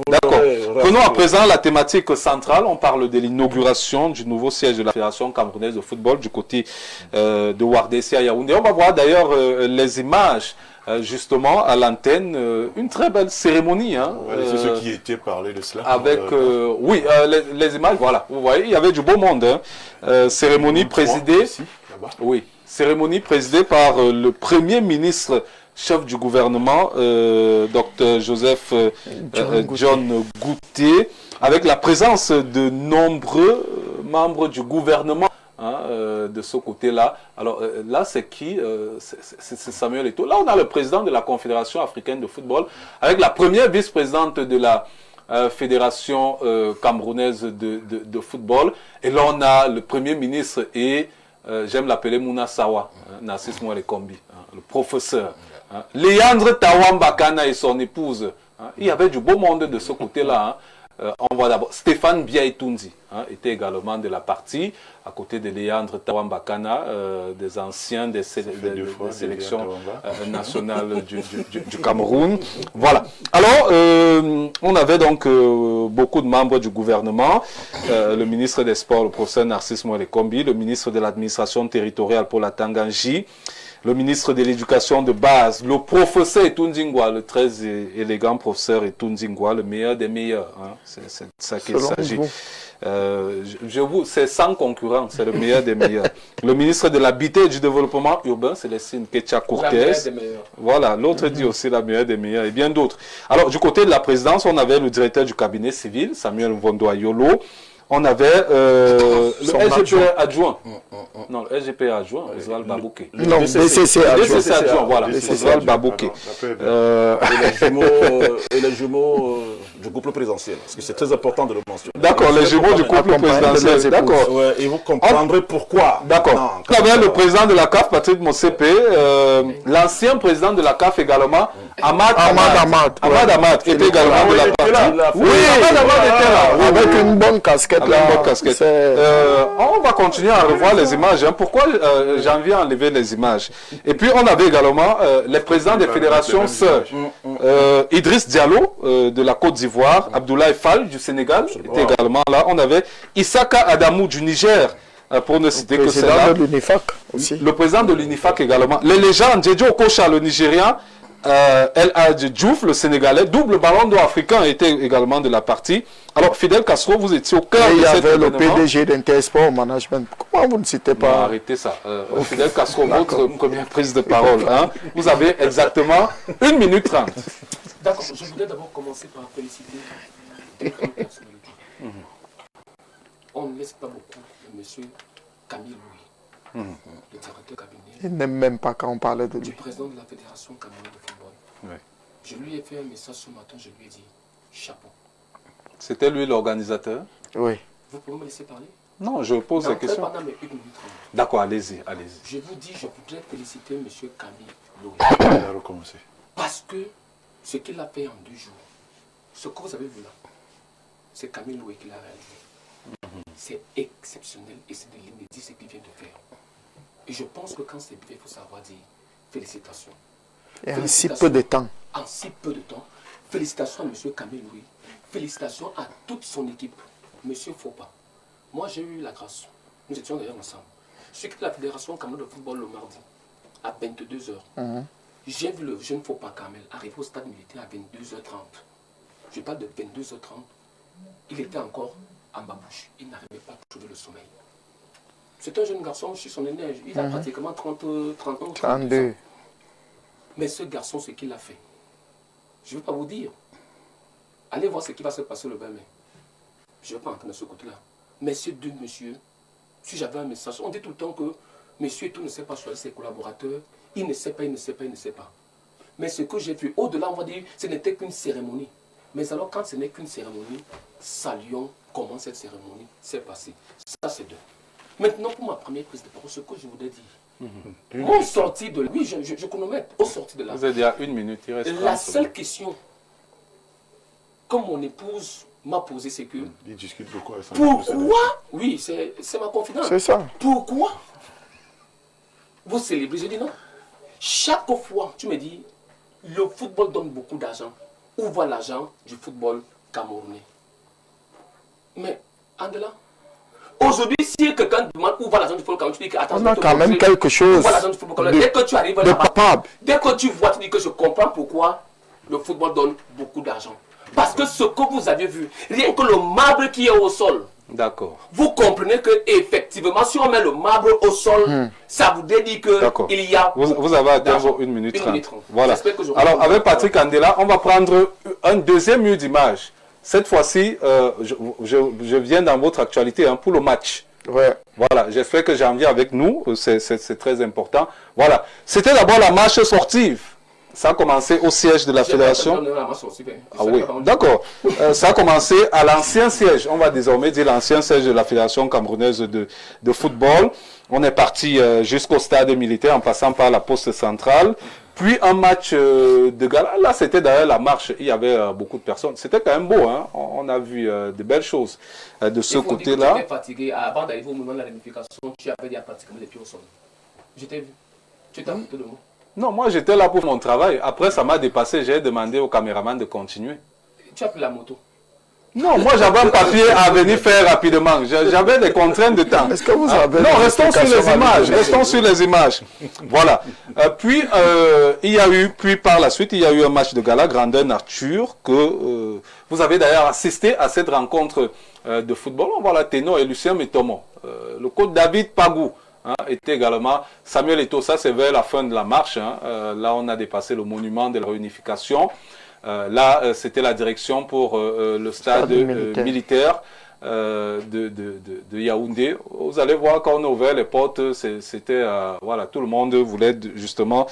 D'accord. D'accord. Prenons à présent la thématique centrale. On parle de l'inauguration du nouveau siège de la Fédération camerounaise de football du côté de Wardessi à Yaoundé. On va voir d'ailleurs les images justement à l'antenne. Une très belle cérémonie. Hein, c'est ce qui était parlé de cela. Avec, oui, les images, voilà. Vous voyez, il y avait du beau monde. Hein. Cérémonie présidée. Ici, oui, cérémonie présidée par le Premier ministre chef du gouvernement, Dr Joseph John Goutier, avec la présence de nombreux membres du gouvernement de ce côté-là. Alors là, c'est qui? C'est Samuel Eto'o. Là, on a le président de la Confédération africaine de football, avec la première vice-présidente de la Fédération camerounaise de football. Et là, on a le Premier ministre et, j'aime l'appeler Mouna Sawa, Narcisse Mouelekombi, le professeur. Léandre Tawambakana et son épouse. Il y avait du beau monde de ce côté-là. On voit d'abord Stéphane Biaïtoundi était également de la partie, à côté de Léandre Tawambakana, des anciens des sélections nationales du Cameroun. Voilà. Alors, on avait donc beaucoup de membres du gouvernement, le ministre des Sports, le professeur Narcisse Mouelekombi, le ministre de l'administration territoriale pour la Tanganji, le ministre de l'Éducation de base, le professeur Etundingwa, le très élégant professeur Etundingwa, le meilleur des meilleurs. Hein. C'est ça qu'il s'agit. C'est sans concurrence, c'est le meilleur des meilleurs. Le ministre de l'Habité et du Développement urbain, Célestine Ketcha Courtès. Voilà, l'autre dit aussi la meilleure des meilleurs et bien d'autres. Alors, du côté de la présidence, on avait le directeur du cabinet civil, Samuel Mvondo Ayolo. On avait le SGP adjoint. Non, le SGP adjoint, Oswald Babouké. Non, DCC adjoint, voilà, Oswald Babouké. Et les jumeaux du couple présidentiel, parce que c'est très important de le mentionner. D'accord, les jumeaux du couple présidentiel, d'accord. Ouais, et vous comprendrez pourquoi. D'accord. On avait le président de la CAF, Patrick Motsepe, l'ancien président de la CAF également, Ahmad Ahmad était également de la partie. Oui, Ahmad Ahmad était là. Avec une bonne casquette. On va continuer à revoir les images. Hein. Pourquoi j'en viens à enlever les images? Et puis on avait également les présidents des fédérations sœurs. Idriss Diallo de la Côte d'Ivoire, Abdoulaye Fall du Sénégal était également là. On avait Issaka Adamou du Niger. Pour ne citer que cela. Le président de l'UNIFAC aussi. Le président de l'UNIFAC également. Les légendes, Djedjo Okocha, le Nigérien, El Hadj Diouf, le Sénégalais, double ballon d'or africain, était également de la partie. Alors, Fidel Castro, vous étiez au cœur de cet événement. Il y avait le PDG d'Intersport Management. Comment vous ne citez pas? Non, arrêtez ça. Fidel Castro, votre première prise de parole. Hein. Vous avez exactement 1 minute 30. D'accord, je voudrais d'abord commencer par féliciter des grandes personnalités. On ne laisse pas beaucoup de M. Camille Louis, le directeur cabinet. Il n'aime même pas quand on parlait de lui. Du président de la Fédération camerounaise de football. Oui. Je lui ai fait un message ce matin, je lui ai dit chapeau. C'était lui l'organisateur? Oui. Vous pouvez me laisser parler? Non, je pose la question. Pendant mes 1 minute 30. D'accord, allez-y, allez-y. Je vous dis, je voudrais féliciter M. Camille Louis. Il a recommencé. Parce que ce qu'il a fait en 2 jours, ce que vous avez vu là, c'est Camille Louis qui l'a réalisé. C'est exceptionnel et c'est de l'inédit ce qu'il vient de faire. Et je pense que quand c'est bien, il faut savoir dire félicitations. Et en si peu de temps. En si peu de temps. Félicitations à M. Camille Louis. Félicitations à toute son équipe. M. Fopa. Moi, j'ai eu la grâce. Nous étions d'ailleurs ensemble. Je suis quitté la Fédération camerounaise de football le mardi à 22h. J'ai vu le jeune Fopa Kamel arriver au stade militaire à 22h30. Je parle de 22h30. Il était encore en babouche. Il n'arrivait pas à trouver le sommeil. C'est un jeune garçon, je suis son aîné. Il a pratiquement 30 ans. 32. Mais ce garçon, ce qu'il a fait, je ne vais pas vous dire. Allez voir ce qui va se passer le 20 mai. Je ne vais pas entrer de ce côté-là. Mais ces deux messieurs, si j'avais un message, on dit tout le temps que monsieur tout ne sait pas choisir ses collaborateurs. Il ne sait pas, il ne sait pas, il ne sait pas. Mais ce que j'ai vu, au-delà, on va dire, ce n'était qu'une cérémonie. Mais alors, quand ce n'est qu'une cérémonie, saluons comment cette cérémonie s'est passée. Ça, c'est deux. Maintenant, pour ma première prise de parole, ce que je voudrais dire. Au sorti de là, oui, je chronomètre, au sorti de là. Vous êtes déjà 1 minute, il reste la seule question que mon épouse m'a posée, c'est que... Il discute beaucoup avec son pourquoi? Oui, c'est ma confidence. C'est ça. Pourquoi vous célébrez? Je dis non. Chaque fois, tu me dis, le football donne beaucoup d'argent. où va l'argent du football camerounais? Mais, Andela, aujourd'hui, si quelqu'un demande où va l'argent du football camerounais, tu dis que attends, on a quand même quelque chose dès que tu arrives là-bas, capable. dès que tu vois, tu dis que je comprends pourquoi le football donne beaucoup d'argent. Parce que ce que vous avez vu, rien que le marbre qui est au sol, D'accord. vous comprenez que effectivement, si on met le marbre au sol, ça vous dit qu'il y a... Vous avez atteint vos 1 minute 30. Voilà. Que alors, avec Patrick Andela, on va prendre un deuxième mur d'image. Cette fois-ci, je viens dans votre actualité pour le match. Ouais. Voilà, j'espère que Janvier avec nous, c'est très important. Voilà, c'était d'abord la marche sportive. Ça a commencé au siège de la fédération. Ah oui, d'accord. Ça a commencé à l'ancien siège. On va désormais dire l'ancien siège de la fédération camerounaise de football. On est parti jusqu'au stade militaire en passant par la poste centrale. Puis un match de gala. Là, c'était derrière la marche. Il y avait beaucoup de personnes. C'était quand même beau. Hein? On a vu de belles choses de ce côté-là. Tu étais fatigué. Avant d'arriver au moment de la réunification, tu avais déjà pratiquement les pieds au sol. Je t'ai vu. Tu t'as foutu de moi. Non, moi j'étais là pour mon travail. Après, ça m'a dépassé. J'ai demandé au caméraman de continuer. Tu as pris la moto? Non, moi j'avais un papier à venir faire rapidement. J'avais des contraintes de temps. Est-ce que vous avez... Non, restons sur les images. Restons sur les images. Voilà. Puis, par la suite, il y a eu un match de gala, grandeur nature, que vous avez d'ailleurs assisté à cette rencontre de football. On voit là Ténor et Lucien Métomo. Le coach David Pagou. Était également Samuel Eto'o, ça c'est vers la fin de la marche. Là, on a dépassé le monument de la réunification. Là, c'était la direction pour le stade militaire de Yaoundé. Vous allez voir, quand on a ouvert les portes, c'était voilà, tout le monde voulait justement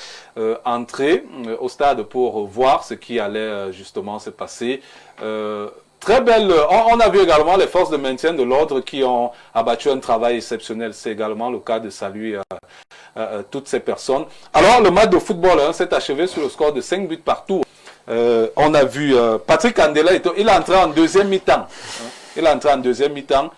entrer au stade pour voir ce qui allait justement se passer. Très belle. On a vu également les forces de maintien de l'ordre qui ont abattu un travail exceptionnel. C'est également le cas de saluer toutes ces personnes. Alors, le match de football s'est achevé sur le score de 5 buts partout. On a vu Patrick Andela, il est entré en deuxième mi-temps. Il est entré en deuxième mi-temps.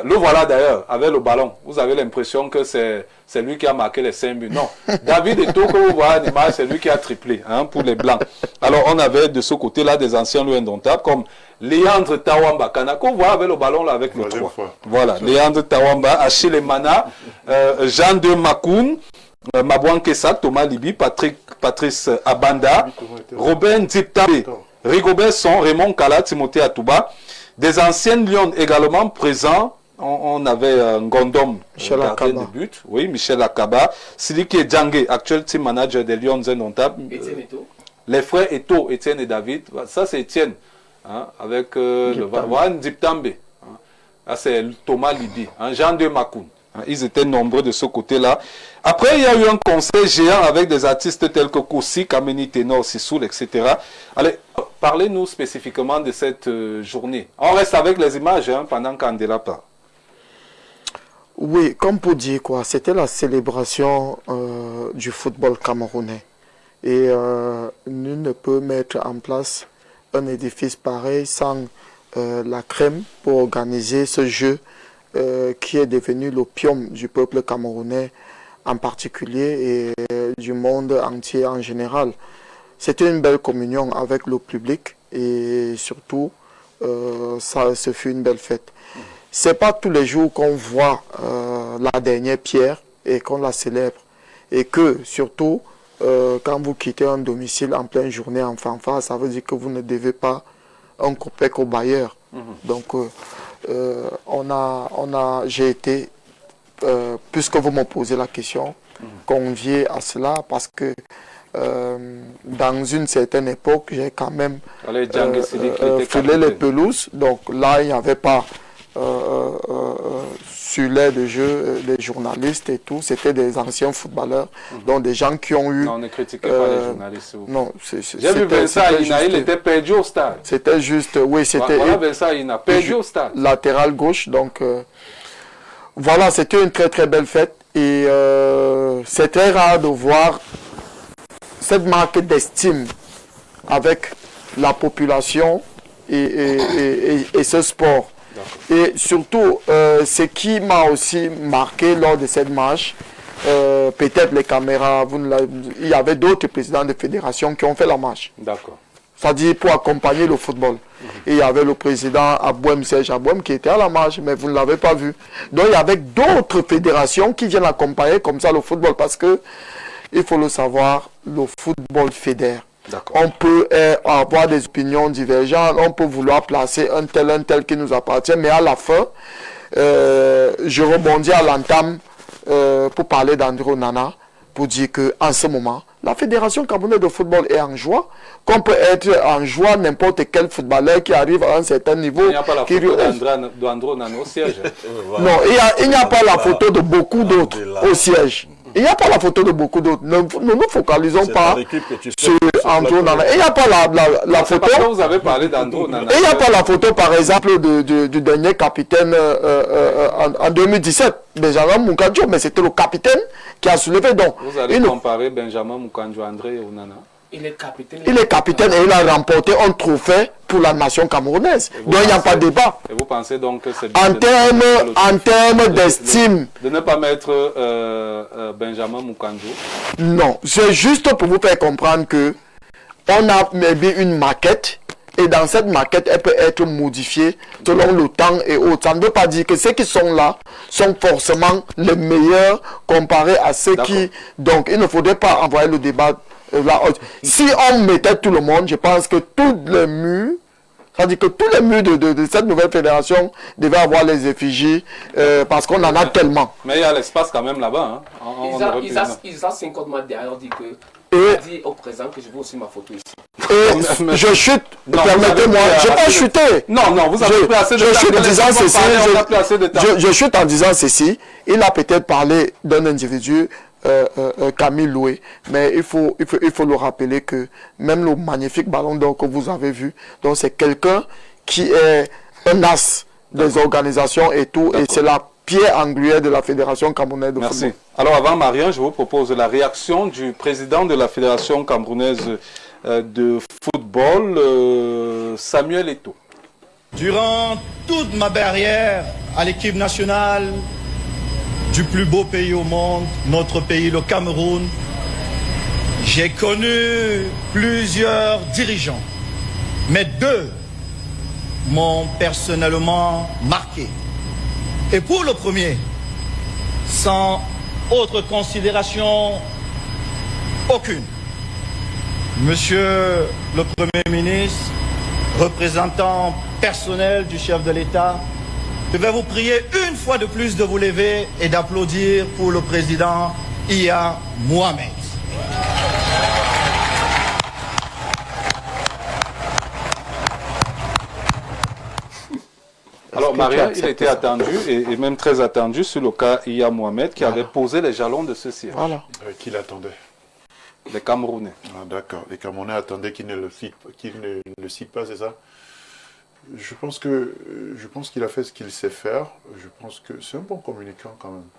Le voilà d'ailleurs, avec le ballon. Vous avez l'impression que c'est lui qui a marqué les 5 buts. Non, David Eto'o, que vous voyez à l'image, c'est lui qui a triplé pour les Blancs. Alors, on avait de ce côté-là des anciens loups indomptables comme Léandre Tawamba Kanako, vous voyez avec le ballon là avec le 3. Voilà, Léandre Tawamba, Achille Mana, Jean de Makoun, Mabouan Kessak, Thomas Libi, Patrice Abanda, Robin Diptabe, Rigobert Son, Raymond Kala, Timothée Atouba. Des anciennes Lyon également présents. On avait Ngondom, gardien de but. Oui, Michel Akaba. Siliki Djangé, actuel team manager des Lions indomptables. Les frères Eto'o, Étienne et David. Ça, c'est Étienne. Avec le Van Diptambe. Là, c'est Thomas Libi. Jean de Makoun. Ils étaient nombreux de ce côté-là. Après, il y a eu un concert géant avec des artistes tels que Koussi, Kameni, Ténor, Sissoul, etc. Allez, parlez-nous spécifiquement de cette journée. On reste avec les images pendant qu'Andela parle. Oui, comme pour dire quoi, c'était la célébration du football camerounais. Et nul ne peut mettre en place un édifice pareil sans la crème pour organiser ce jeu qui est devenu l'opium du peuple camerounais en particulier et du monde entier en général. C'était une belle communion avec le public et surtout, ce fut une belle fête. Ce n'est pas tous les jours qu'on voit la dernière pierre et qu'on la célèbre. Et que, surtout, quand vous quittez un domicile en pleine journée en fanfare, ça veut dire que vous ne devez pas un copec au bailleur. Donc, j'ai été, puisque vous me posez la question, convié à cela parce que dans une certaine époque, j'ai quand même foulé les pelouses. Donc là, il n'y avait pas sur l'air de jeu des journalistes et tout. C'était des anciens footballeurs, donc des gens qui ont eu... Non, ne critiquez pas les journalistes. Non, j'ai vu Vincent Aina, il était perdu au stade. C'était juste, oui, c'était... Voilà Vincent Aina, perdu au stade. Latéral gauche, donc... voilà, c'était une très très belle fête. Et c'est très rare de voir cette marque d'estime avec la population et ce sport. Et surtout, ce qui m'a aussi marqué lors de cette marche, peut-être les caméras, il y avait d'autres présidents de fédération qui ont fait la marche. D'accord. c'est-à-dire pour accompagner le football. Et il y avait le président Abouem, Serge Abouem, qui était à la marge, mais vous ne l'avez pas vu. Donc il y avait d'autres fédérations qui viennent accompagner comme ça le football, parce que, il faut le savoir, le football fédère. On peut avoir des opinions divergentes, on peut vouloir placer un tel qui nous appartient, mais à la fin, je rebondis à l'entame pour parler d'André Onana, pour dire qu'en ce moment, la Fédération camerounaise de football est en joie, qu'on peut être en joie n'importe quel footballeur qui arrive à un certain niveau. Il n'y a pas la photo d'André Onana au siège. Non, il n'y a pas la photo de beaucoup d'autres au siège. Il n'y a pas la photo de beaucoup d'autres. Ne nous focalisons pas sur André Onana. Il n'y a pas la photo. Vous avez parlé d'André Onana. Il n'y a pas la photo, par exemple, du dernier capitaine en 2017, Benjamin Moukandjo, mais c'était le capitaine qui a soulevé. Donc, vous allez comparer Benjamin Moukandjo, André Onana. Il est capitaine et il a remporté un trophée pour la nation camerounaise. Donc il n'y a pas de débat. Et vous pensez donc que c'est bien en termes d'estime. De ne pas mettre Benjamin Moukandjo? Non. C'est juste pour vous faire comprendre que on a mis une maquette. Et dans cette maquette, elle peut être modifiée selon le temps et autres. Ça ne veut pas dire que ceux qui sont là sont forcément les meilleurs comparés à ceux qui... Donc il ne faudrait pas envoyer le débat là. Si on mettait tout le monde, je pense que tous les murs, c'est-à-dire que tous les murs de cette nouvelle fédération devaient avoir les effigies parce qu'on en a tellement. Mais il y a l'espace quand même là-bas. Hein. Ils ont 50 mois derrière, dit que... Je dis au présent que je veux aussi ma photo ici. Et je chute, permettez-moi, je n'ai pas chuté. Non, vous avez plus assez de temps. Je chute en disant ceci. Il a peut-être parlé d'un individu, Camille Loué, mais il faut le rappeler que même le magnifique ballon d'or que vous avez vu, donc c'est quelqu'un qui est un as des organisations et tout, et c'est la pierre angulaire de la Fédération camerounaise de football. Alors avant Marianne, je vous propose la réaction du président de la Fédération camerounaise de football, Samuel Eto'o. Durant toute ma carrière à l'équipe nationale du plus beau pays au monde, notre pays, le Cameroun, j'ai connu plusieurs dirigeants, mais deux m'ont personnellement marqué. Et pour le premier, sans autre considération aucune, Monsieur le Premier ministre, représentant personnel du chef de l'État, je vais vous prier une fois de plus de vous lever et d'applaudir pour le président Iya Mohamed. Alors Maria, il était attendu et même très attendu sur le cas Iya Mohamed qui avait posé les jalons de ce siège. Voilà. Qui l'attendait? Les Camerounais. Ah, d'accord. Les Camerounais attendaient qu'il ne le cite pas, c'est ça? Je pense qu'il a fait ce qu'il sait faire. Je pense que c'est un bon communicant quand même.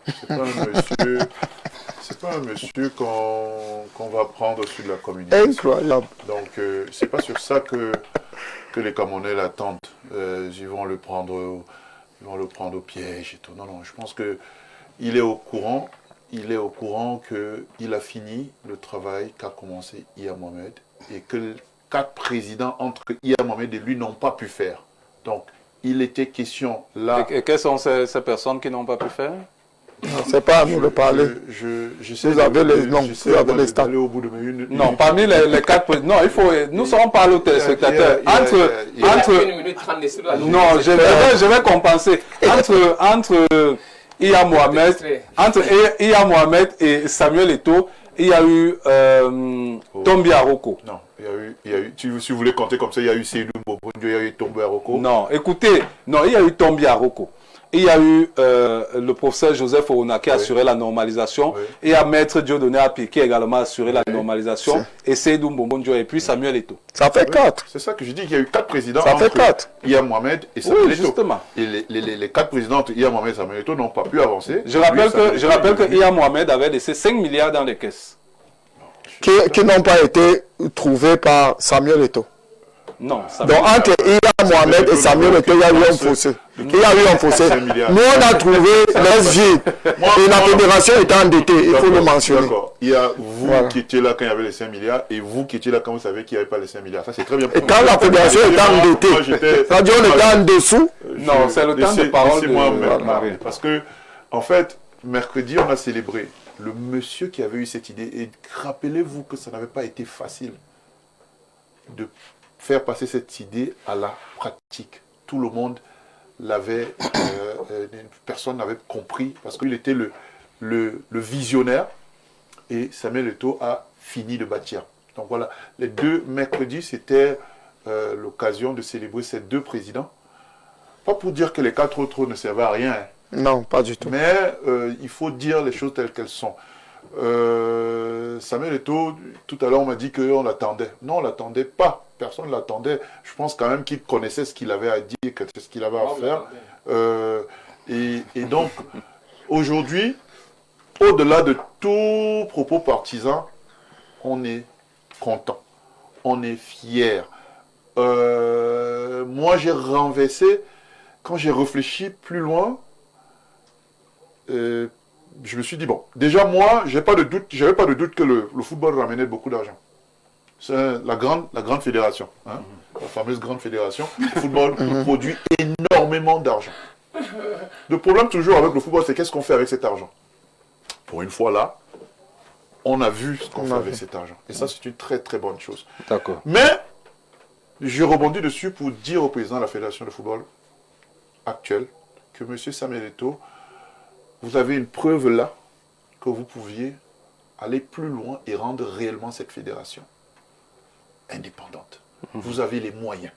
C'est pas un monsieur qu'on va prendre sur de la communication. Incroyable. Donc c'est pas sur ça que les Camerounais l'attendent. Ils vont le prendre au piège et tout. Non, je pense que il est au courant. Il est au courant qu'il a fini le travail qu'a commencé Iya Mohamed et que 4 présidents entre Iya Mohamed et lui n'ont pas pu faire. Donc, il était question là... Et quelles sont ces personnes qui n'ont pas pu faire? C'est pas à nous de parler. Vous avez les noms, vous avez les stats. Non, parmi les 4 présidents... Non, il faut... Nous serons parlés aux téléspectateurs. Non, je vais compenser. Entre Iya Mohamed et Samuel Eto'o, il y a eu Tombi Aroko. Non, il y a eu, si vous voulez compter comme ça, il y a eu Seydou Mbobonjo, il y a eu Tombi Aroko. Non, écoutez, il y a eu Tombi Aroko. Il y a eu le professeur Joseph Ouna qui a assuré la normalisation. Oui. Et à Maître Dieudonné Api qui a également assuré la normalisation. Et Seydou Mbobonjo et puis Samuel Eto'o. Ça fait 4. C'est ça que je dis, qu'il y a eu 4 présidents. Ça fait 4. Iya Mohamed et Samuel Eto'o. Justement. Et les 4 présidents entre Iya Mohamed et Samuel Eto'o n'ont pas pu avancer. Je rappelle que Iya Mohamed avait laissé 5 milliards dans les caisses. Qui n'ont pas été trouvés par Samuel Eto'o. Non. Donc entre Iya Mohamed et Samuel Eto'o, il y a eu un fossé. Il y a eu un fossé. Nous, on a trouvé les vies. Et la fédération était endettée, il faut le mentionner. D'accord. Il y a vous qui étiez là quand il y avait les 5 milliards et vous qui étiez là quand vous savez qu'il n'y avait pas les 5 milliards. Ça, c'est très bien. Et quand la fédération était endettée, c'est-à-dire on était en dessous. Non, c'est le temps de parole de Marie. Parce que, en fait, mercredi, on a célébré le monsieur qui avait eu cette idée. Et rappelez-vous que ça n'avait pas été facile de faire passer cette idée à la pratique. Tout le monde l'avait, personne n'avait compris parce qu'il était le visionnaire et Samuel Eto'o a fini de bâtir. Donc voilà, les 2 mercredis, c'était l'occasion de célébrer ces 2 présidents. Pas pour dire que les 4 autres ne servaient à rien. Non, pas du tout. Mais il faut dire les choses telles qu'elles sont. Samuel Eto'o, tout à l'heure, on m'a dit qu'on l'attendait. Non, on ne l'attendait pas. Personne ne l'attendait. Je pense quand même qu'il connaissait ce qu'il avait à dire, que ce qu'il avait à faire. Et donc, aujourd'hui, au-delà de tout propos partisan, on est content. On est fier. Moi, j'ai renversé, quand j'ai réfléchi plus loin, je me suis dit, bon, déjà moi, j'avais pas de doute que le football ramenait beaucoup d'argent. C'est la grande fédération, hein, la fameuse grande fédération. Le football produit énormément d'argent. Le problème toujours avec le football, c'est qu'est-ce qu'on fait avec cet argent. Pour une fois là, on a vu ce qu'on fait avec cet argent. Et ça, c'est une très très bonne chose. D'accord. Mais, je rebondis dessus pour dire au président de la fédération de football actuelle que M. Samuel Eto'o, vous avez une preuve là que vous pouviez aller plus loin et rendre réellement cette fédération indépendante. Vous avez les moyens.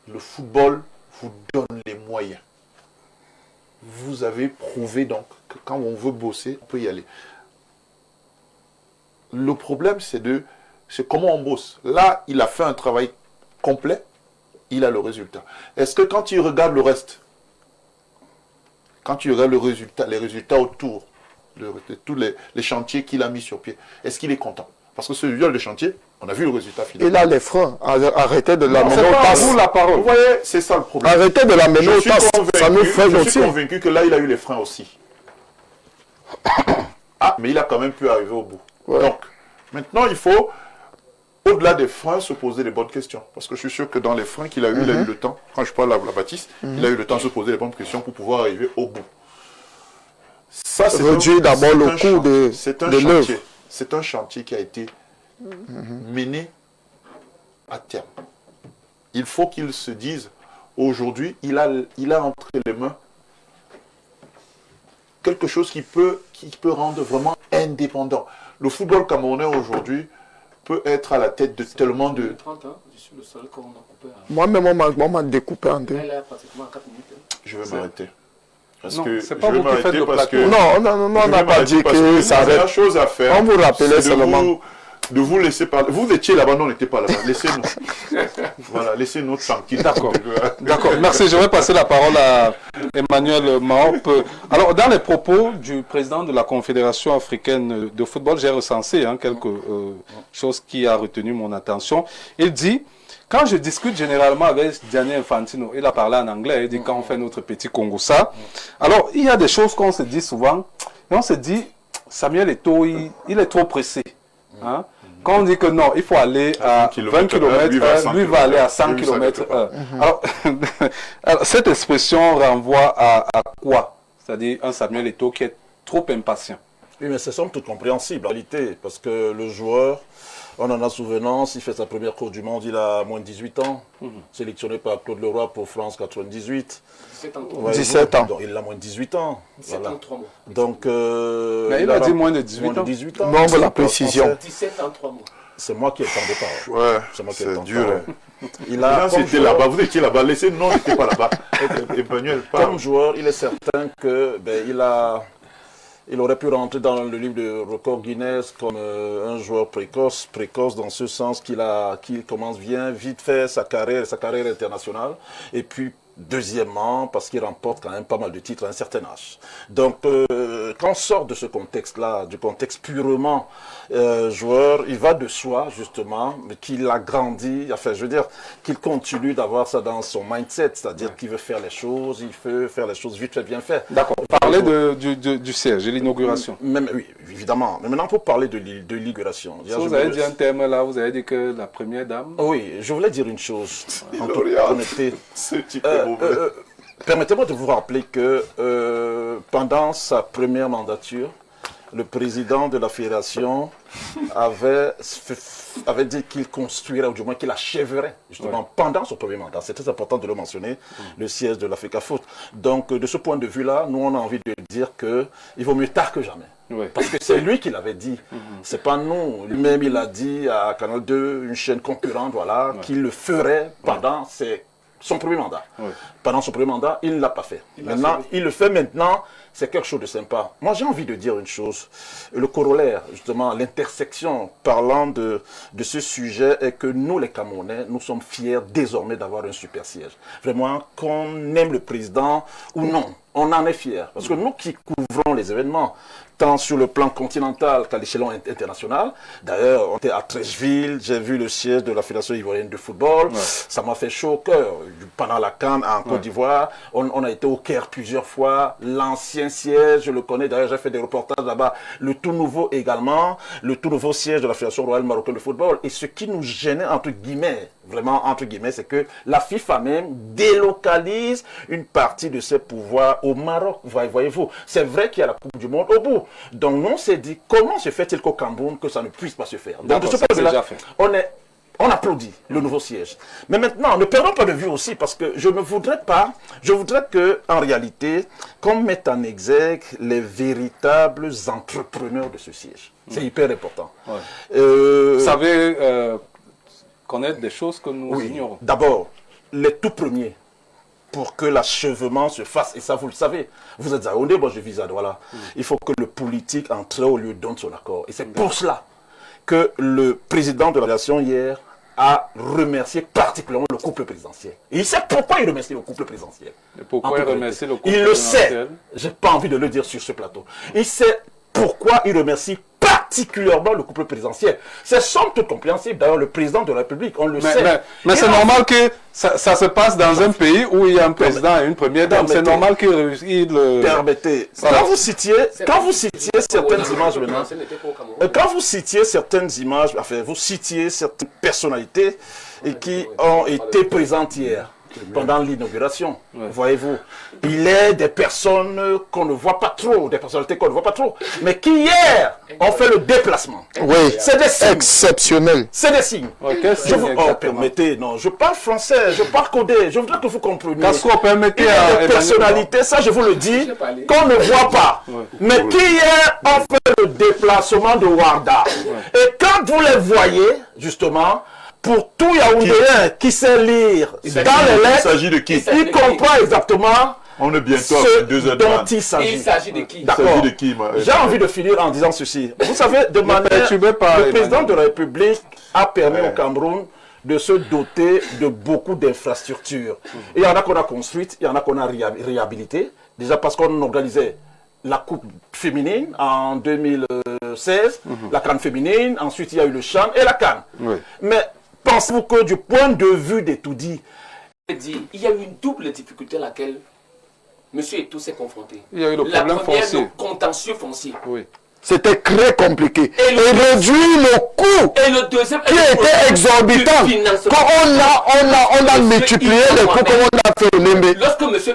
Le football vous donne les moyens. Vous avez prouvé donc que quand on veut bosser, on peut y aller. Le problème, c'est comment on bosse. Là, il a fait un travail complet, il a le résultat. Est-ce que quand il regarde le reste, quand tu regardes les résultats autour de tous les chantiers qu'il a mis sur pied, est-ce qu'il est content? Parce que celui-là, le chantier, on a vu le résultat final. Il a les freins. Arrêtez de l'amener au tasse. Vous la parole. Vous voyez, c'est ça le problème. Arrêtez de l'amener au tasse. Ça nous freine aussi. Je suis convaincu que là, il a eu les freins aussi. Ah, mais il a quand même pu arriver au bout. Ouais. Donc, maintenant, il faut, au-delà des freins, se poser les bonnes questions. Parce que je suis sûr que dans les freins qu'il a eu, il a eu le temps, quand je parle à la Baptiste, il a eu le temps de se poser les bonnes questions pour pouvoir arriver au bout. Ça, c'est réduire d'abord le coût de l'œuvre. C'est un chantier qui a été mené à terme. Il faut qu'il se dise, aujourd'hui, il a entre les mains quelque chose qui peut rendre vraiment indépendant. Le football camerounais aujourd'hui peut être à la tête de tellement de... 30 ans, je suis le seul qu'on a coupé. Moi-même, on m'a découpé en deux. Elle est pratiquement à 4 minutes. Je vais m'arrêter. Parce non, que c'est pas vous qui faites le plateau. Non, on n'a pas dit que ça arrête. La chose à faire, on vous rappelait seulement. De vous laisser parler. Vous étiez là-bas, non, on n'était pas là-bas. Laissez-nous. Voilà, laissez-nous tranquille. D'accord. D'accord. Merci. Je vais passer la parole à Emmanuel Mahop. Alors, dans les propos du président de la Confédération africaine de football, j'ai recensé quelques choses qui a retenu mon attention. Il dit, quand je discute généralement avec Gianni Infantino, il a parlé en anglais, il dit quand on fait notre petit Congo-ça. Alors, il y a des choses qu'on se dit souvent, et on se dit, Samuel Eto'o, il est trop pressé. Hein? Quand on dit que non, il faut aller à 20 km/h, lui va aller à 100 km/h. Alors, cette expression renvoie à quoi? C'est-à-dire un Samuel Eto'o qui est trop impatient. Oui, mais c'est somme toute compréhensible en réalité, parce que le joueur, on en a souvenance, il fait sa première course du monde, il a moins de 18 ans, sélectionné par Claude Leroy pour France 98. 17 ans. Ouais, 17 ans. Donc, il a moins de 18 ans. 17 ans, 3 mois. Donc, mais il a dit moins de 18 ans. Non, mais la précision. 17 ans, 3 mois. C'est moi qui ai le temps de parler. Ouais, c'est moi qui ai le temps c'est dur. Il a, c'était là-bas, vous étiez là-bas, laissez, non, on n'était pas là-bas. Emmanuel, comme joueur, il est certain que il aurait pu rentrer dans le livre de record Guinness comme un joueur précoce dans ce sens qu'il commence bien, vite fait sa carrière internationale, et puis Deuxièmement, parce qu'il remporte quand même pas mal de titres à un certain âge. Donc, quand on sort de ce contexte-là, du contexte purement joueur, il va de soi, justement, qu'il a grandi, enfin, je veux dire, qu'il continue d'avoir ça dans son mindset, c'est-à-dire qu'il veut faire les choses, il veut faire les choses vite fait, bien fait. D'accord. Parler du siège et l'inauguration. Oui, évidemment. Mais maintenant, pour parler de l'inauguration. Vous avez dit un terme là, vous avez dit que la première dame... Oui, je voulais dire une chose, en toute honnêteté. Permettez-moi de vous rappeler que pendant sa première mandature, le président de la fédération avait dit qu'il construirait, ou du moins qu'il achèverait, justement, pendant son premier mandat. C'est très important de le mentionner, le siège de l'Africa Foot. Donc, de ce point de vue-là, nous, on a envie de dire qu'il vaut mieux tard que jamais. Parce que c'est lui qui l'avait dit, c'est pas nous. Lui-même, il a dit à Canal 2, une chaîne concurrente, voilà, qu'il le ferait pendant son premier mandat. Pendant son premier mandat, il ne l'a pas fait. Maintenant, il le fait maintenant, c'est quelque chose de sympa. Moi, j'ai envie de dire une chose. Le corollaire, justement, l'intersection parlant de ce sujet est que nous, les Camerounais, nous sommes fiers désormais d'avoir un super siège. Vraiment, qu'on aime le président ou non, on en est fiers. Parce que nous qui couvrons les événements, tant sur le plan continental qu'à l'échelon international. D'ailleurs, on était à Treichville, j'ai vu le siège de la Fédération ivoirienne de football. Ça m'a fait chaud au cœur. Pendant la CAN en Côte d'Ivoire, on a été au Caire plusieurs fois. L'ancien siège, je le connais. D'ailleurs, j'ai fait des reportages là-bas. Le tout nouveau également. Le tout nouveau siège de la Fédération royale marocaine de football. Et ce qui nous gênait, entre guillemets, vraiment entre guillemets, c'est que la FIFA même délocalise une partie de ses pouvoirs au Maroc. Voyez-vous, c'est vrai qu'il y a la Coupe du Monde au bout. Donc, nous, on s'est dit, comment se fait-il qu'au Cameroun, que ça ne puisse pas se faire? Donc, de ce point de vue-là, on applaudit le nouveau siège. Mais maintenant, ne perdons pas de vue aussi, parce que je voudrais que, en réalité, qu'on mette en exergue les véritables entrepreneurs de ce siège. C'est hyper important. Vous savez connaître des choses que nous ignorons. D'abord, les tout premiers, pour que l'achèvement se fasse, et ça vous le savez, vous êtes à Yaoundé, moi je vis à Douala, il faut que le politique en très haut lieu donne son accord. Et c'est pour cela que le président de la nation hier a remercié particulièrement le couple présidentiel. Et il sait pourquoi il remercie le couple présidentiel. Et pourquoi il remercie le couple présidentiel? Il le sait, je n'ai pas envie de le dire sur ce plateau. Il sait pourquoi il remercie particulièrement le couple présidentiel. C'est somme toute compréhensible. D'ailleurs, le président de la République, on le sait. Mais c'est normal que ça se passe dans un pays où il y a un président et une première dame. C'est normal qu'il... Permettez. Quand vous citiez certaines images maintenant, quand vous citiez certaines images, enfin, vous citiez certaines personnalités qui ont été présentes hier, pendant l'inauguration, voyez-vous, il est des personnes qu'on ne voit pas trop, des personnalités qu'on ne voit pas trop, mais qui hier ont fait le déplacement. Oui, c'est des signes. Exceptionnel. C'est des signes. Permettez, non, je parle français, je parle codé, je voudrais que vous compreniez. Permettez des personnalités, ça je vous le dis, qu'on ne voit pas, mais qui hier ont fait le déplacement de Ouarda. Et quand vous les voyez, justement, pour tout Yaoundéen qui sait lire dans les lettres, il s'agit de qui? Il comprend exactement on est bientôt ce à 2 heures dont il s'agit. Il s'agit de qui? D'accord. J'ai envie de finir en disant ceci. Vous savez, de manière, le président de la République a permis au Cameroun de se doter de beaucoup d'infrastructures. Il y en a qu'on a construites, il y en a qu'on a réhabilitées. Déjà parce qu'on organisait la Coupe féminine en 2016, la CAN féminine, ensuite il y a eu le CHAN et la CAN. Mais pensez-vous que du point de vue des tout-dits, il y a eu une double difficulté à laquelle M. Etou s'est confronté. Il y a eu le problème foncier. Le contentieux foncier. Oui. C'était très compliqué. Et réduire le coût et le deuxième, qui était exorbitant. Quand on a multiplié les coûts, comme on a fait au Lembe,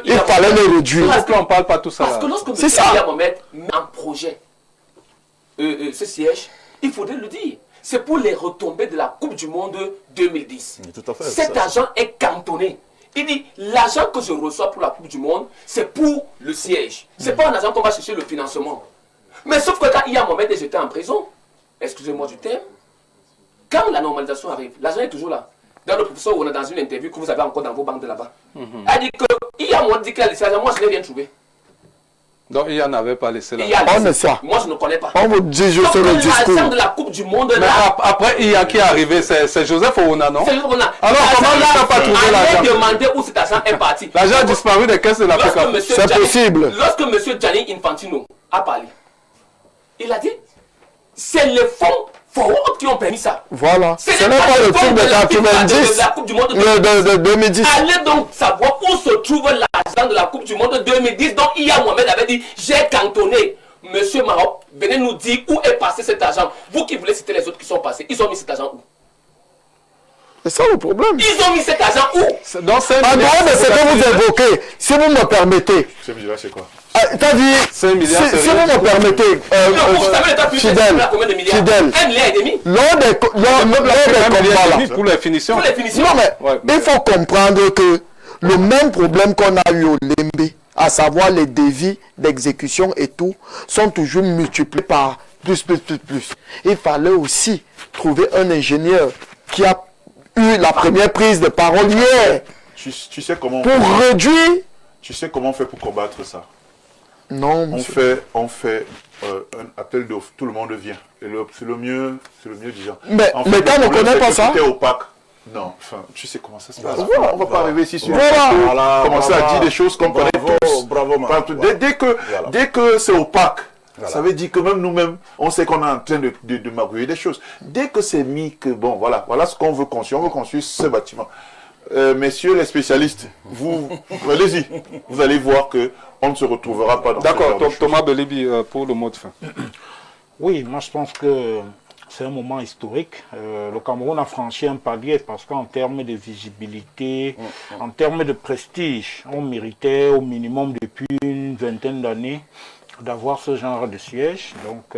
il fallait le réduire. Parce qu'on ne parle pas tout ça. Parce que lorsque M. Iyad Mohamed met en projet ce siège, il faudrait le dire. C'est pour les retombées de la Coupe du Monde 2010. Tout à fait, cet argent est cantonné. Il dit, l'argent que je reçois pour la Coupe du Monde, c'est pour le siège. Ce n'est pas un argent qu'on va chercher le financement. Mais sauf que quand Iyad Mohamed est jeté en prison, excusez-moi du terme, quand la normalisation arrive, l'argent est toujours là. Dans le professeur, on est dans une interview que vous avez encore dans vos banques de là-bas. Elle dit que Iyad Mohamed dit qu'il a laissé l'argent, moi je n'ai rien trouvé. Donc il n'y en avait pas laissé là. On ne sait. Moi, je ne connais pas. On vous dit juste le discours. L'argent de la Coupe du Monde, Mais là, après, il y a qui est arrivé, c'est Joseph Ouna, non? c'est on a. Alors, comment il n'a pas trouvé l'argent? Allez demander où cet argent est parti. L'argent a disparu des caisses de la Lorsque FECAF. monsieur C'est Gianni- possible. Lorsque M. Gianni Infantino a parlé, il a dit c'est les fonds forward qui ont permis ça. Voilà. Ce Ce n'est pas le truc de 90, de la Coupe du Monde de 2010. Allez donc savoir où se trouve l'argent de la Coupe du Monde 2010 dont Iya Mohamed avait dit j'ai cantonné. Monsieur Maroc, venez nous dire où est passé cet argent. Vous qui voulez citer les autres qui sont passés, ils ont mis cet argent où? C'est ça le problème. Ils ont mis cet argent où? Donc, c'est En dehors de ce que vous évoquez, si vous me permettez, C'est là, c'est quoi? t'as dit, 5 milliards, si c'est vous rien. me permettez, Vous savez l'état public, fidèle, c'est combien de milliards? fidèle, 1,5 milliard. lors des combats là, Pour les finitions. Pour les finitions. non mais Ouais. il faut comprendre que le même problème qu'on a eu au Lembe, à savoir les dévis d'exécution et tout, sont toujours multipliés par plus. Il fallait aussi trouver un ingénieur qui a eu la première prise de parole hier Tu sais comment pour réduire. Tu sais comment on fait pour combattre ça? Non, On monsieur. fait un appel d'offres, tout le monde vient. Et c'est le mieux disant. Mais En fait, l'État le ne problème, connaît pas c'est que ça. tout est opaque. Non, enfin, tu sais comment ça se passe. Voilà. On va pas arriver ici sur Voilà. le plateau, Voilà, commencer bravo. à dire des choses qu'on connaît Bravo, tous. bravo, Marc. Partout. Voilà. Dès que c'est opaque, Voilà. ça veut dire que même nous-mêmes, on sait qu'on est en train de magouiller des choses. Dès que c'est mis que, bon, voilà ce qu'on veut construire. On veut construire ce bâtiment. Messieurs les spécialistes, vous allez-y. Vous allez voir que on ne se retrouvera pas dans ce D'accord, genre de choses. Thomas Belibi, pour le mot de fin. Oui, moi je pense que c'est un moment historique. Le Cameroun a franchi un palier parce qu'en termes de visibilité, en termes de prestige, on méritait au minimum depuis une vingtaine d'années d'avoir ce genre de siège. Donc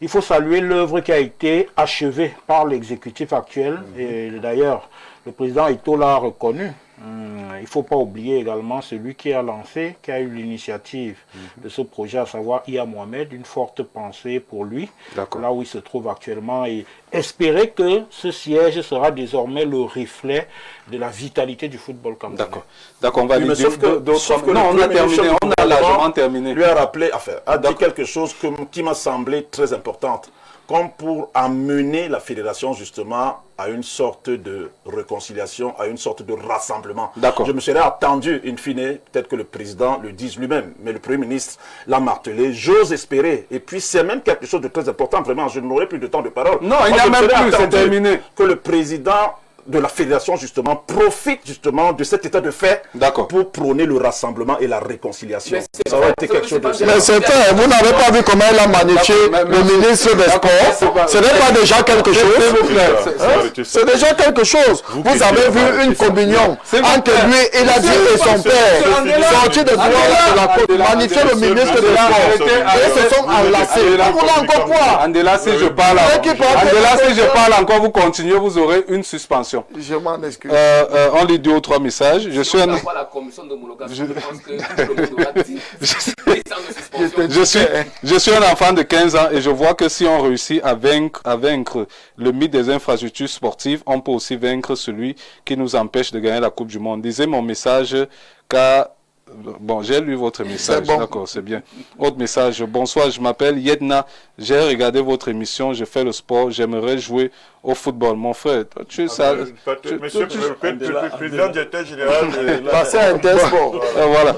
il faut saluer l'œuvre qui a été achevée par l'exécutif actuel. Et d'ailleurs, le président Eto'o l'a reconnu. Il ne faut pas oublier également celui qui a lancé, qui a eu l'initiative de ce projet, à savoir Iya Mohamed, une forte pensée pour lui, là où il se trouve actuellement, et espérer que ce siège sera désormais le reflet de la vitalité du football camerounais. D'accord, on va Oui, mais dire sauf que non, on le a Premier terminé, ministre on du a largement gouvernement terminé. lui a rappelé, a dit quelque chose qui m'a semblé très importante, comme pour amener la fédération justement à une sorte de réconciliation, à une sorte de rassemblement. D'accord. Je me serais attendu, in fine, peut-être que le président le dise lui-même, mais le Premier ministre l'a martelé. J'ose espérer, et puis c'est même quelque chose de très important, vraiment, je n'aurai plus de temps de parole. Non, il Moi, n'y a je me même serais plus, c'est attendu terminé. que le président de la fédération justement profite justement de cet état de fait pour prôner le rassemblement et la réconciliation. Ça aurait été quelque chose de... Mais c'était, vous n'avez pas vu comment il a magnifié le ministre des Sports. Ce n'est pas déjà quelque chose. C'est déjà quelque chose. Vous avez vu une communion entre lui et la et son père. Sorti de gloire de la côte, magnifier le ministre des Sports. Et se sont enlacés. Vous voulez encore quoi? Andela, si je parle, Andela, si je parle encore, vous continuez, vous aurez une suspension. Je m'en excuse. On lit 2 ou 3 messages. Je suis un... Je suis un enfant de 15 ans et je vois que si on réussit à vaincre le mythe des infrastructures sportives, on peut aussi vaincre celui qui nous empêche de gagner la Coupe du Monde. Lisez mon message car... Bon, j'ai lu votre message, bon. D'accord, c'est bien. Autre message, bonsoir, je m'appelle Yedna, j'ai regardé votre émission, je fais le sport, j'aimerais jouer au football. Mon frère, tu sais ça... Monsieur le président directeur général de la... Passer à Intersport. Voilà.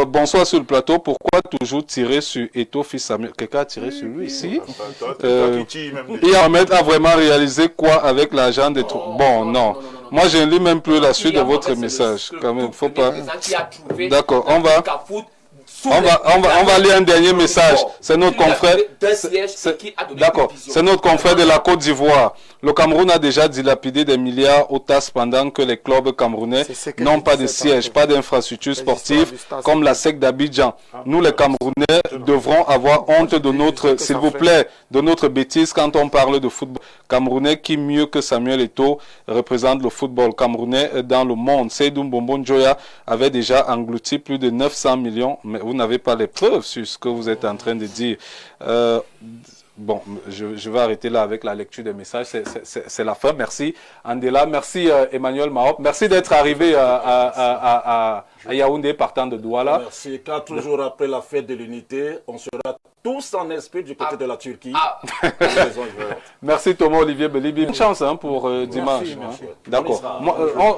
Bonsoir sur le plateau, pourquoi toujours tirer sur Eto'o fils Samuel? Quelqu'un a tiré sur lui ici. Ahmed a vraiment réalisé quoi avec l'argent des trous? Bon, non. Moi, je ne lis même plus la suite de votre message. Quand même, faut pas... D'accord, on va lire un dernier message. C'est notre confrère. D'accord, c'est notre confrère de la Côte d'Ivoire. Le Cameroun a déjà dilapidé des milliards au TAS pendant que les clubs camerounais n'ont pas de siège, pas d'infrastructures sportives comme la SEC d'Abidjan. Nous, les Camerounais, devrons avoir honte de notre, s'il vous plaît, de notre bêtise quand on parle de football camerounais qui, mieux que Samuel Eto'o, représente le football camerounais dans le monde. Seydou Mbombo Njoya avait déjà englouti plus de 900 millions, mais vous n'avez pas les preuves sur ce que vous êtes en train de dire. Bon, je vais arrêter là avec la lecture des messages. C'est la fin. Merci Andela. Merci Emmanuel Mahop. Merci d'être arrivé à Yaoundé partant de Douala. Merci. 4 jours après la fête de l'unité, on sera tous en esprit du côté de la Turquie. Merci Thomas Olivier Belibi. Bonne chance pour dimanche. D'accord.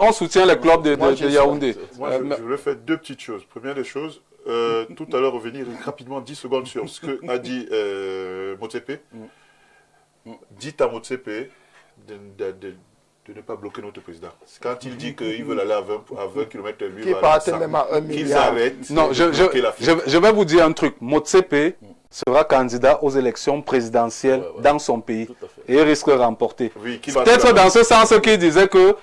On soutient les clubs de Yaoundé. Moi, je voulais faire 2 petites choses. Première des choses, tout à l'heure revenir rapidement 10 secondes sur ce que a dit Motsepe. Dites à Motsepe de ne pas bloquer notre président. Quand il dit qu'ils veulent aller à 20 km/h, qu'ils arrêtent. Non, je vais vous dire un truc. Motsepe sera candidat aux élections présidentielles dans son pays et il risque de remporter. Oui, peut-être dans ce sens qu'il disait que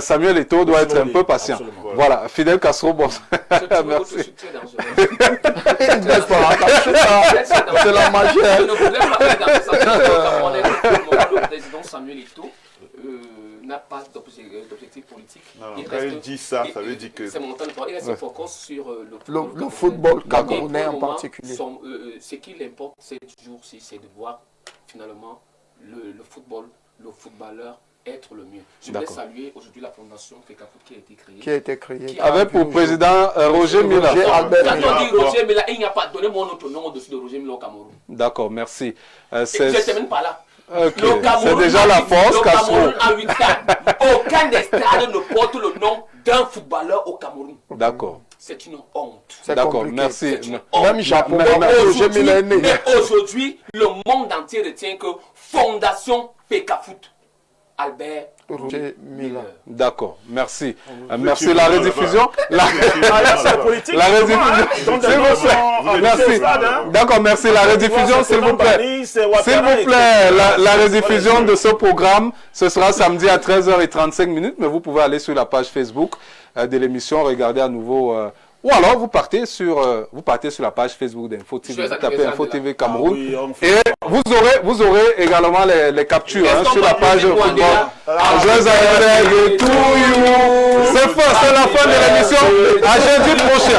Samuel Eto'o doit être un peu patient. Voilà, Fidel Castro, bon. Merci. C'est la magie. Je ne voudrais pas que le président Samuel Eto'o n'a pas d'objectif politique. Quand il dit ça, ça veut dire que... C'est mon temps de parler. Il reste focus sur le football camerounais en particulier. Ce qui l'importe ces jours-ci, c'est de voir finalement le football, le footballeur être le mieux. Je voulais saluer aujourd'hui la fondation FECAFOOT qui a été créée. Avec pour président Roger Mila. Quand on dit Roger Mila, il n'y a pas donné mon autre nom au-dessus de Roger Mila au Cameroun. D'accord, merci. Je ne termine pas là. Okay. C'est déjà la force, Castro. Le Cameroun a 8 stades. Aucun des stades ne porte le nom d'un footballeur au Cameroun. D'accord. C'est une honte. D'accord, merci. Même Japon, mais aujourd'hui, le monde entier retient que Fondation FECAFOOT, Albert Roger Mila. D'accord, merci. Merci la rediffusion. La rediffusion. Merci. D'accord, merci. La rediffusion, s'il vous plaît. S'il vous plaît, la rediffusion de ce programme, ce sera samedi à 13h35, mais vous pouvez aller sur la page Facebook de l'émission, regarder à nouveau. Ou alors vous partez sur la page Facebook d'Info TV, vous tapez Info TV Cameroun et vous aurez également les captures sur la page football. C'est la fin de l'émission. À jeudi prochain.